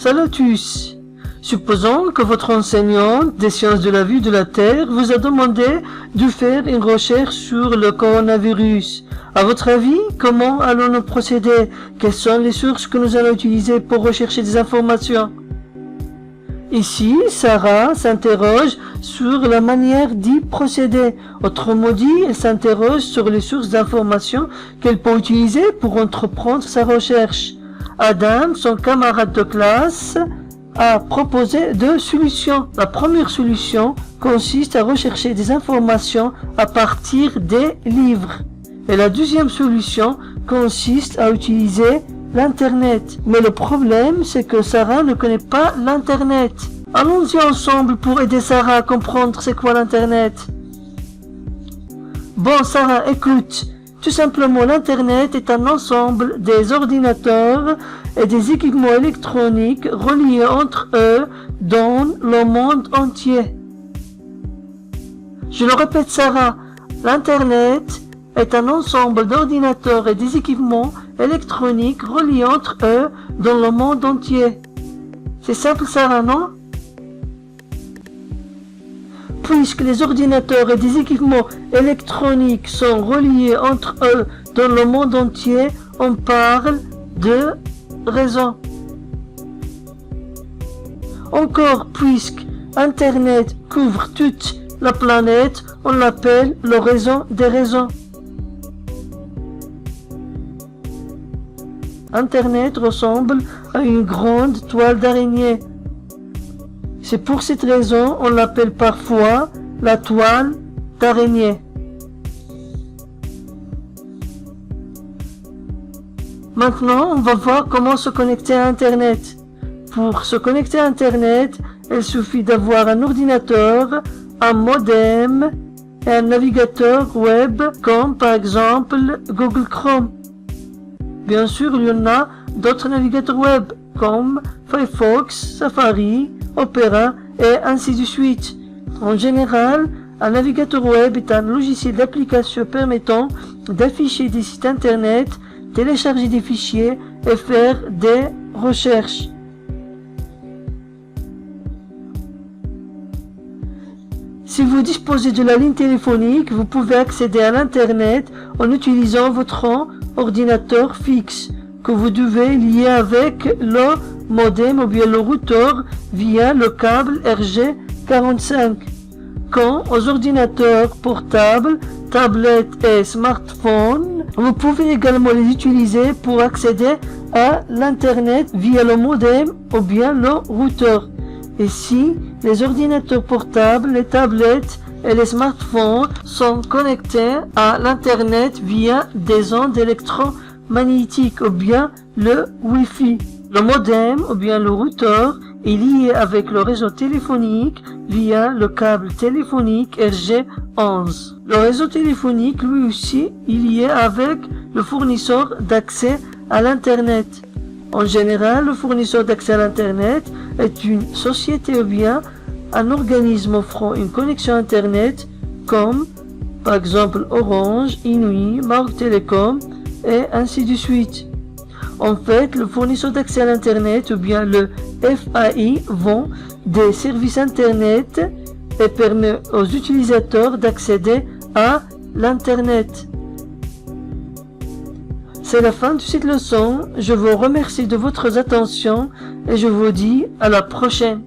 Salutus. Supposons que votre enseignante des sciences de la vie de la Terre vous a demandé de faire une recherche sur le coronavirus. À votre avis, comment allons-nous procéder? Quelles sont les sources que nous allons utiliser pour rechercher des informations? Ici, Sarah s'interroge sur la manière d'y procéder. Autrement dit, elle s'interroge sur les sources d'informations qu'elle peut utiliser pour entreprendre sa recherche. Adam, son camarade de classe, a proposé deux solutions. La première solution consiste à rechercher des informations à partir des livres. Et la deuxième solution consiste à utiliser l'Internet. Mais le problème, c'est que Sarah ne connaît pas l'Internet. Allons-y ensemble pour aider Sarah à comprendre c'est quoi l'Internet. Bon Sarah, écoute. Tout simplement, l'Internet est un ensemble des ordinateurs et des équipements électroniques reliés entre eux dans le monde entier. Je le répète Sarah, l'Internet est un ensemble d'ordinateurs et des équipements électroniques reliés entre eux dans le monde entier. C'est simple Sarah, non? Puisque les ordinateurs et des équipements électroniques sont reliés entre eux dans le monde entier, on parle de réseau. Encore, puisque Internet couvre toute la planète, on l'appelle le réseau des réseaux. Internet ressemble à une grande toile d'araignée. C'est pour cette raison on l'appelle parfois la toile d'araignée. Maintenant, on va voir comment se connecter à Internet. Pour se connecter à Internet, il suffit d'avoir un ordinateur, un modem et un navigateur web comme par exemple Google Chrome. Bien sûr, il y en a d'autres navigateurs web comme Firefox, Safari, Opera et ainsi de suite. En général, un navigateur web est un logiciel d'application permettant d'afficher des sites internet, télécharger des fichiers et faire des recherches. Si vous disposez de la ligne téléphonique, vous pouvez accéder à l'Internet en utilisant votre ordinateur fixe que vous devez lier avec le modem ou bien le routeur via le câble RJ45. Quant aux ordinateurs portables, tablettes et smartphones, vous pouvez également les utiliser pour accéder à l'Internet via le modem ou bien le routeur. Et si les ordinateurs portables, les tablettes et les smartphones sont connectés à l'Internet via des ondes électromagnétiques ou bien le Wi-Fi. Le modem ou bien le routeur est lié avec le réseau téléphonique via le câble téléphonique RJ11. Le réseau téléphonique lui aussi est lié avec le fournisseur d'accès à l'Internet. En général, le fournisseur d'accès à l'Internet est une société ou bien un organisme offrant une connexion Internet comme par exemple Orange, Inouï, Maroc Télécom et ainsi de suite. En fait, le fournisseur d'accès à l'Internet ou bien le FAI vend des services Internet et permet aux utilisateurs d'accéder à l'Internet. C'est la fin de cette leçon. Je vous remercie de votre attention et je vous dis à la prochaine.